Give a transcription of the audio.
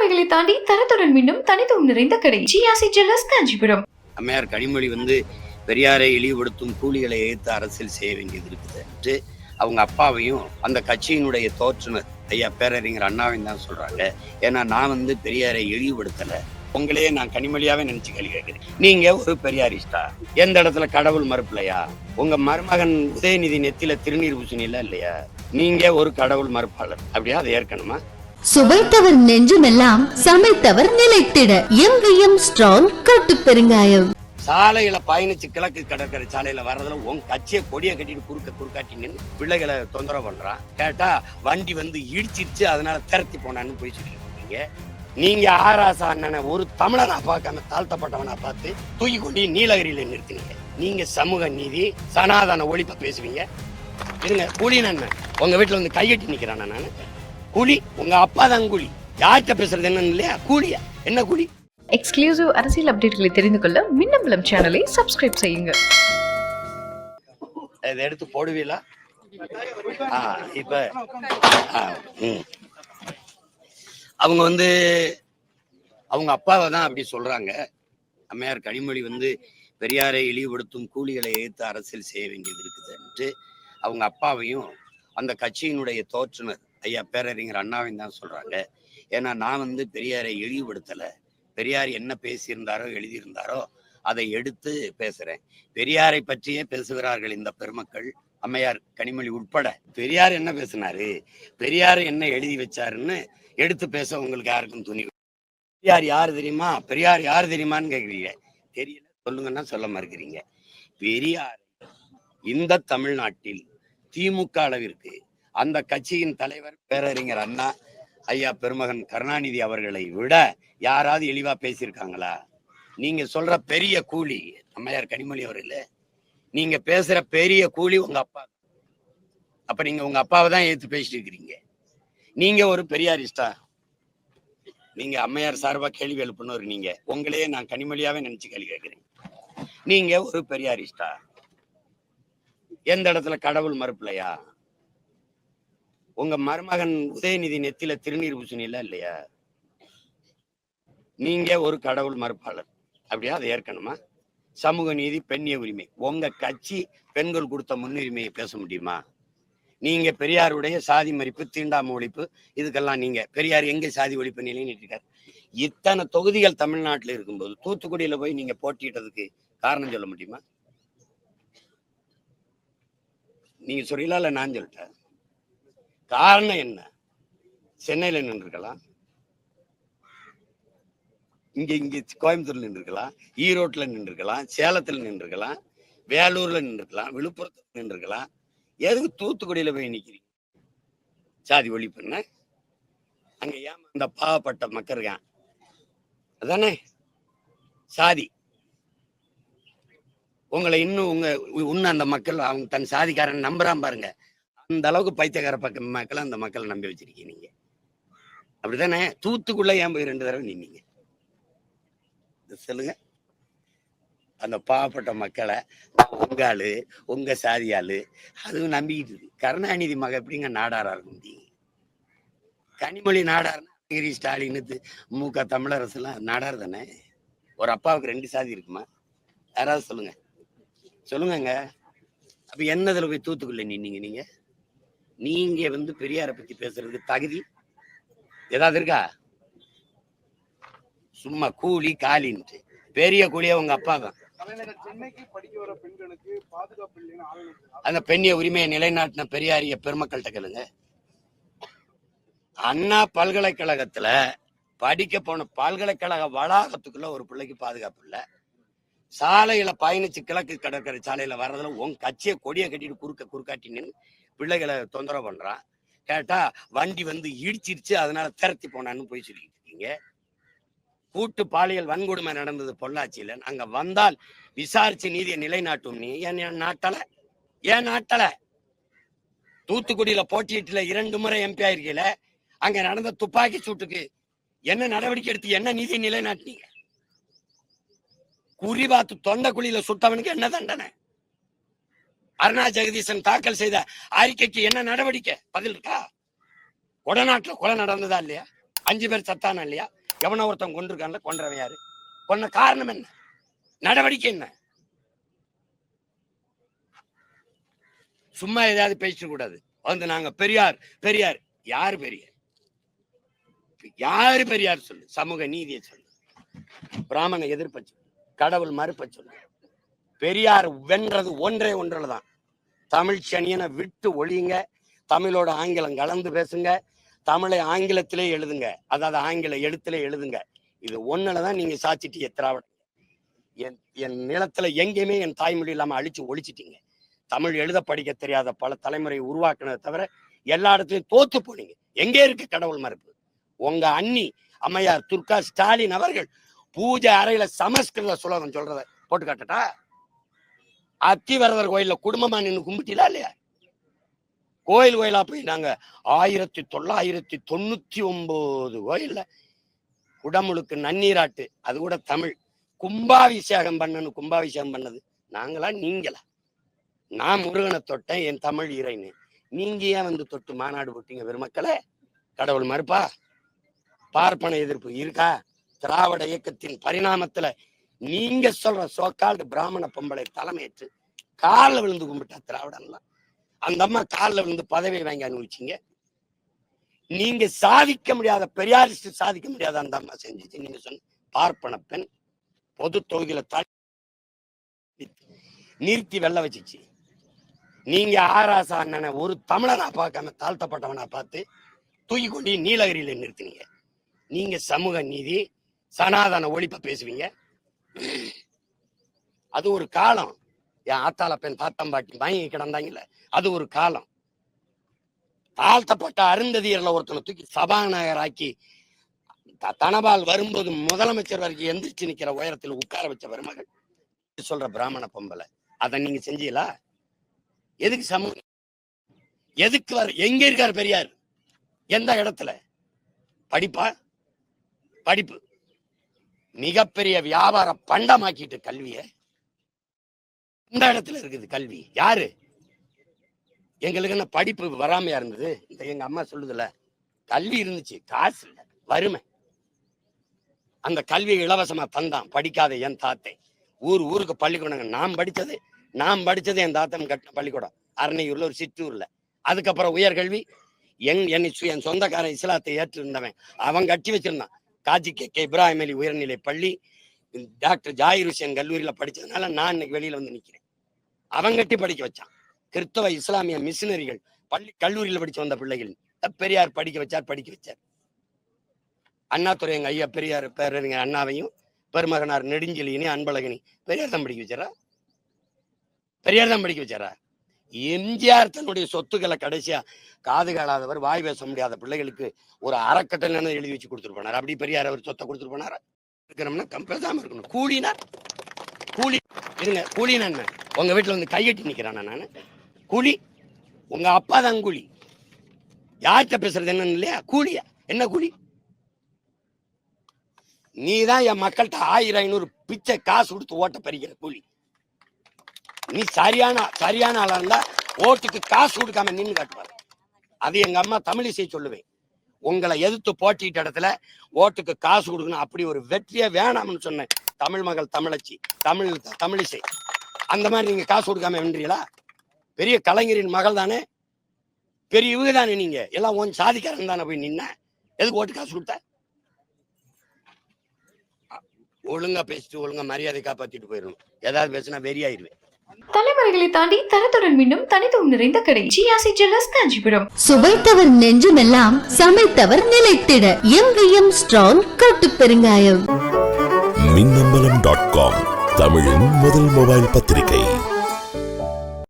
தலைமுறைகளை தாண்டி தரத்துடன் மீண்டும் தனித்துவம் நிறைந்த கடை ஜிஆர்சி ஜுவல்லர்ஸ் காஞ்சிபுரம். அம்மையார் கனிமொழி பெரியாரை இழிவுபடுத்தும் கூலிகளை எதிர்த்து அரசியல் செய்ய வேண்டியது இருக்குது என்று அவங்க அப்பாவையும் அந்த கட்சியினுடைய தோற்றுனர் ஐயா பேரறிஞர் அண்ணாவையும் தான் சொல்றாங்க. ஏன்னா நான் பெரியாரை இழிவுபடுத்தலை, உங்களையே நான் கனிமொழியாவே நினைச்சு கேள்வி கேட்கிறேன். நீங்க ஒரு பெரியாரிஸ்டா? எந்த இடத்துல கடவுள் மறுப்பலையா? உங்க மருமகன் உதயநிதி நெத்தில திருநீர் பூசணில இல்லையா? நீங்க ஒரு கடவுள் மறுப்பாளர் அப்படியா? அதை ஏற்கனமா? சுவைத்தவர் நெஞ்சுமெல்லாம் சமைத்தவர் நிலைத்திட எங்கேயும் ஸ்ட்ராங் கட்டு பெருங்காயம். சாலையில பயணிச்சு கிழக்கு கடற்கரை சாலையில வர்றதுல உன் கட்சியை கொடியை கட்டிட்டு குறுக்காட்டி நின்று பிள்ளைகளை தொந்தரவு பண்றான். கேட்டா வண்டி இடிச்சிருச்சு, அதனால திரத்தி போனான்னு போய் சொல்லிருக்கீங்க. நீங்க ஆராசா அண்ணனை ஒரு தமிழனா பார்க்காம தாழ்த்தப்பட்டவனா பார்த்து தூக்கி கொண்டு நீலகிரியில நிறுத்தினீங்க. நீங்க சமூக நீதி சனாதன ஒழிப்ப பேசுவீங்க. இருங்க, கூலி அண்ணன் உங்க வீட்டுல கையெட்டி நிக்கிறான். நானு கூலி, உங்க அப்பா தான் கூலி. யார்கிட்ட பேசுறது என்னன்னு இல்லையா? கூலியா? என்ன கூலி? எக்ஸ்க்ளூசிவ் அரசியல் அப்டேட்களை தெரிந்து கொள்ள மின்னம்பலம் சேனலை சப்ஸ்கிரைப் செய்யுங்க. இதை எடுத்து போடுவீங்களா? இப்ப அவங்க அவங்க அப்பாவை தான் அப்படி சொல்றாங்க. அம்மையார் கனிமொழி பெரியாரை இழிவுபடுத்தும் கூலிகளை எதிர்த்து அரசியல் செய்ய வேண்டியது இருக்குது என்று அவங்க அப்பாவையும் அந்த கட்சியினுடைய தோற்றுனர் ஐயா பேரறிஞர் அண்ணாவையும் தான் சொல்றாங்க. ஏன்னா நான் பெரியாரை இழிவுபடுத்தலை, பெரியார் என்ன பேசியிருந்தாரோ எழுதியிருந்தாரோ அதை எடுத்து பேசுறேன். பெரியாரை பற்றியே பேசுகிறார்கள் இந்த பெருமக்கள், அம்மையார் கனிமொழி உட்பட. பெரியார் என்ன பேசினாரு, பெரியார் என்ன எழுதி வச்சாருன்னு எடுத்து பேச உங்களுக்கு யாருக்கும் துணிவு? பெரியார் யாரு தெரியுமா? பெரியார் யாரு தெரியுமான்னு கேட்குறீங்க. தெரியல, சொல்லுங்கன்னா சொல்ல மறுக்கிறீங்க. பெரியார் இந்த தமிழ்நாட்டில் திமுக அளவிற்கு அந்த கட்சியின் தலைவர் பேரறிஞர் அண்ணா ஐயா பெருமகன் கருணாநிதி அவர்களை விட யாராவது இழிவா பேசியிருக்காங்களா? நீங்க சொல்ற பெரிய கூலி அம்மையார் கனிமொழி அவர்களே, நீங்க பேசுற பெரிய கூலி உங்க அப்பா. அப்ப நீங்க உங்க அப்பாவை தான் ஏத்து பேசிட்டு இருக்கிறீங்க. நீங்க ஒரு பெரியாரிஸ்டா? நீங்க அம்மையார் சார்பா கேள்வி எழுப்புனவர் நீங்க. உங்களையே நான் கனிமொழியாவே நினைச்சு கேள்வி கேட்கிறேன். நீங்க ஒரு பெரியாரிஸ்டா? எந்த இடத்துல கடவுள் மறுப்பலையா? உங்க மருமகன் உதயநிதி நெத்தில திருநீர் பூசணில இல்லையா? நீங்க ஒரு கடவுள் மறுப்பாளர் அப்படியா? அதை ஏற்கனமா? சமூக நீதி பெண்ணிய உரிமை உங்க கட்சி பெண்கள் கொடுத்த முன்னுரிமையை பேச முடியுமா? நீங்க பெரியாருடைய சாதி மறிப்பு தீண்டாமை ஒழிப்பு இதுக்கெல்லாம் நீங்க பெரியார் எங்க சாதி ஒழிப்பு நிலைநிறுத்திருக்காரு? இத்தனை தொகுதிகள் தமிழ்நாட்டில் இருக்கும்போது தூத்துக்குடியில போய் நீங்க போட்டியிட்டதுக்கு காரணம் சொல்ல முடியுமா? நீங்க சொல்றீங்களா இல்ல நான் சொல்லிட்டேன்? காரணம் என்ன? சென்னையில நின்றுருக்கலாம், இங்க கோயம்புத்தூர்ல நின்றுருக்கலாம், ஈரோட்ல நின்றுருக்கலாம், சேலத்துல நின்றுருக்கலாம், வேலூர்ல நின்றுருக்கலாம், விழுப்புரத்துல நின்றுருக்கலாம். எதுக்கு தூத்துக்குடியில போய் நிக்கிறீங்க? சாதி ஒழிப்புன்னு அங்க ஏன் அந்த பாவப்பட்ட மக்கள் இருக்கான் அதானே சாதி. உங்களை இன்னும் அந்த மக்கள் அவங்க தன் சாதிக்காரன் நம்புறான் பாருங்க. அந்த அளவுக்கு பைத்தியக்கார மக்களை அந்த மக்களை நம்பி வச்சிருக்கீங்க நீங்க, அப்படித்தானே? தூத்துக்குள்ள ஏன் போய் 2 தடவை நின்னீங்க சொல்லுங்க? அந்த பாவப்பட்ட மக்களை உங்க ஆளு உங்க சாதியாளு அதுவும் நம்பிக்கிட்டு இருக்கு. கருணாநிதி மக எப்படிங்க நாடாரா இருக்க முடியும்? கனிமொழி நாடார்னா ஸ்டாலின் முக தமிழரசு எல்லாம் நாடார் தானே. ஒரு அப்பாவுக்கு 2 சாதி இருக்குமா? யாராவது சொல்லுங்க. அப்ப என்னதுல போய் தூத்துக்குள்ள நின்னீங்க? நீங்க பெரியாரை பத்தி பேசுறதுக்கு தகுதி ஏதாவது இருக்கா? சும்மா கூலி காலின்ட்டு பெரிய கூலியா உங்க அப்பா தான். அந்த பெண்ணிய உரிமையை நிலைநாட்டின பெரியாரிய பெருமக்கள்கிட்ட கேளுங்க. அண்ணா பல்கலைக்கழகத்துல படிக்க போன பல்கலைக்கழக வளாகத்துக்குள்ள ஒரு பிள்ளைக்கு பாதுகாப்பு இல்லை. சாலையில பயணிச்சு கிழக்கு கடற்கரை சாலையில வர்றதுல உன் கட்சியை கொடியை கட்டிட்டு குறுக்காட்டி நின்று பிள்ளைகளை தொந்தரவு பண்றான். கேட்டா வண்டி இடிச்சிருச்சு, அதனால திரத்தி போனான்னு போய் சொல்லிட்டு இருக்கீங்க. கூட்டு பாலியல் வன்கொடுமை நடந்தது பொள்ளாச்சியில. அங்க வந்தால் விசாரிச்சு நீதியை நிலைநாட்டும். நீ ஏன் நாட்டல? தூத்துக்குடியில போட்டியிட்டுல 2 முறை MP ஆயிருக்கீல. அங்க நடந்த துப்பாக்கி சூட்டுக்கு என்ன நடவடிக்கை எடுத்து என்ன நீதியை நிலைநாட்டினீங்க? குறிபாத்து தொண்டக்குழியில சுட்டவனுக்கு என்ன தண்டனை? அருணா ஜெகதீசன் தாக்கல் செய்த அறிக்கைக்கு என்ன நடவடிக்கை? பதில் இருக்கா? கொடநாட்டுல கொலை நடந்ததா இல்லையா? 5 பேர் சத்தானா இல்லையா? எவனோ ஒருத்தன் கொண்டிருக்கான்ல, கொன்றவன் யாரு? கொன்ன காரணம் என்ன? நடவடிக்கை என்ன? சும்மா ஏதாவது பேச கூடாது. வந்து நாங்க பெரியார் பெரியார். யாரு பெரியார்? யாரு பெரியார் சொல்லு. சமூக நீதியை சொல்லு, பிராமண எதிர்ப்ப சொல்லு, கடவுள் மறுப்ப சொல்லு. பெரியார் வென்றது ஒன்றே ஒன்றுலதான். தமிழ் சனியனை விட்டு ஒழியுங்க, தமிழோட ஆங்கிலம் கலந்து பேசுங்க, தமிழை ஆங்கிலத்திலே எழுதுங்க, அதாவது ஆங்கில எழுத்திலே எழுதுங்க. இது ஒண்ணுலதான் நீங்க சாச்சிட்டீங்க திராவிட. என் நிலத்துல எங்கேயுமே என் தாய்மொழி இல்லாம அழிச்சு ஒழிச்சிட்டீங்க. தமிழ் எழுத படிக்க தெரியாத பல தலைமுறை உருவாக்குனதை தவிர எல்லா இடத்துலயும் தோத்து போனீங்க. எங்கே இருக்கு கடவுள் மறுப்பு? உங்க அண்ணி அம்மையார் துர்கா ஸ்டாலின் அவர்கள் பூஜை அறையில சமஸ்கிருத சுலோகம் சொல்றத போட்டு காட்டட்டா? அத்திவரதர் கோயில்ல குடும்பமா நின்று கும்பிட்டீங்களா இல்லையா? கோயில் கோயிலா போய் நாங்க 1999 கோயில்ல குடமுழுக்கு நன்னீராட்டு, அது கூட தமிழ். கும்பாபிஷேகம் பண்ணது நாங்களா நீங்களா? நான் முருகனை தொட்டேன், என் தமிழ் இறைன்னு. நீங்க ஏன் வந்து தொட்டு மாநாடு போட்டீங்க பெருமக்களே? கடவுள் மறுப்பா? பார்ப்பன எதிர்ப்பு இருக்கா? திராவிட இயக்கத்தின் பரிணாமத்துல நீங்க சொல்ற சோக்கால்டு பிராமண பொம்பளை தலைமையேற்று காலில் விழுந்து கும்பிட்டா திராவிடம்லாம். அந்த அம்மா காலில் விழுந்து பதவியை வாங்கி அனுபவிச்சிங்க. நீங்க சாதிக்க முடியாத, பெரியாரிஸ்ட் சாதிக்க முடியாத அந்த அம்மா செஞ்சுச்சு. நீங்க சொன்ன பார்ப்பன பெண் பொது தொகுதியில நிறுத்தி வெள்ள வச்சிச்சு. நீங்க ஆராசா அண்ணனை ஒரு தமிழனா பார்க்காம தாழ்த்தப்பட்டவனா பார்த்து தூக்கி கொண்டு நீலகிரியில நிறுத்தினீங்க. நீங்க சமூக நீதி சனாதன ஒழிப்ப பேசுவீங்க. அது ஒரு காலம். என் ஆத்தாள பெண் தாத்தம்பாட்டி வாங்கி கிடந்தாங்கல்ல, அது ஒரு காலம். தாழ்த்தப்பட்ட அருந்ததியர்ல ஒருத்தனை தூக்கி சபாநாயகராக்கி தனபால் வரும்போது முதலமைச்சர் வரைக்கும் எந்திரிச்சு நிக்கிற உயரத்தில் உட்கார வச்ச பெருமகள் சொல்ற பிராமண பொம்பளை. அதை நீங்க செஞ்சீங்களா? எதுக்கு சமூக, எதுக்கு எங்க இருக்காரு பெரியார்? எந்த இடத்துல? படிப்பா? படிப்பு மிகப்பெரிய வியாபார பண்டமாக்கிட்டு கல்விய இந்த இடத்துல இருக்குது. கல்வி யாரு? எங்களுக்கு என்ன படிப்பு வராமையா இருந்தது? இந்த எங்க அம்மா சொல்லுதுல, கல்வி இருந்துச்சு, காசு இல்லை, வறுமை. அந்த கல்வியை இலவசமா தந்தான் படிக்காத என் தாத்தை. ஊருக்கு பள்ளிக்கூடங்க. நான் படிச்சது என் தாத்தன் கட்டின பள்ளிக்கூடம் அரணையூர்ல, ஒரு சிற்றூர்ல. அதுக்கப்புறம் உயர்கல்வி என் சொந்தக்காரன் இஸ்லாத்தை ஏற்று இருந்தவன் அவன் கட்டி வச்சிருந்தான். காஜி கே இப்ராஹிம் அலி உயர்நிலை பள்ளி, டாக்டர் ஜாகிர் ஹுசேன் கல்லூரியில படிச்சதுனால நான் இன்னைக்கு வெளியில வந்து நிக்கிறேன். அவன் கட்டி படிக்க வச்சான். கிறிஸ்தவ இஸ்லாமிய மிஷினரிகள் பள்ளி கல்லூரியில படிச்சு வந்த பிள்ளைகள் பெரியார் படிக்க வச்சார். அண்ணாதுரை எங்க ஐயா பெரியார் பேரறிஞர் அண்ணாவையும் பெருமகனார் நெடுஞ்செழியனையும் அன்பழகனி பெரியார் தான் படிக்க வச்சாரா? எம்ஜிஆர் தன்னுடைய சொத்துக்களை கடைசியா காது காலாதவர், வாய் பேச முடியாத பிள்ளைகளுக்கு ஒரு அறக்கட்டளை எழுதி வச்சு கொடுத்துட்டு போனார். அப்படி பெரியார் அவர் சொத்தை கொடுத்துட்டு போனாரா? இருக்கிறோம்னா பேசாம இருக்கணும். கூலி இருங்க. கூலினா என்ன? உங்க வீட்டுல வந்து கையெட்டி நிக்கிறானா? நானு கூலி? உங்க அப்பா தான் கூலி. யார்கிட்ட பேசுறது என்னன்னு இல்லையா? கூலியா? என்ன கூலி? நீதான் என் மக்கள்கிட்ட 1000-500 பிச்சை காசு கொடுத்து ஓட்ட பறிக்கிற கூலி. நீ சரியான ஆளா இருந்தா ஓட்டுக்கு காசு கொடுக்காம நின்று காட்டுவார். அது எங்க அம்மா தமிழிசை சொல்லுவேன். உங்களை எதிர்த்து போட்டிட்ட இடத்துல ஓட்டுக்கு காசு கொடுக்கணும், அப்படி ஒரு வெற்றியே வேணாம்னு சொன்னேன். தமிழ் மகள் தமிழச்சி தமிழிசை. அந்த மாதிரி நீங்க காசு கொடுக்காம வென்றீங்களா? பெரிய கலைஞரின் மகள் தானே, பெரிய இவங்க தானே. நீங்க எல்லாம் ஒன் சாதிக்காரன் தானே போய் நின்ன. எதுக்கு ஓட்டு காசு கொடுத்த? ஒழுங்கா பேசிட்டு ஒழுங்கா மரியாதை காப்பாத்திட்டு போயிடணும். ஏதாவது பேசினா வெறியாயிருவேன். தலைமுறைகளை தாண்டி தரத்துடன் மீண்டும் தனித்துவம் நிறைந்த கடை ஜிஆர்சி ஜுவல்லர்ஸ் காஞ்சிபுரம். சுவைத்தவர் நெஞ்சுமெல்லாம் சமைத்தவர் நிலைத்திட எங்கேயும் ஸ்ட்ராங் கட்டு பெருங்காயம். மின்னம்பலம்.com தமிழின் முதல் மொபைல் பத்திரிகை.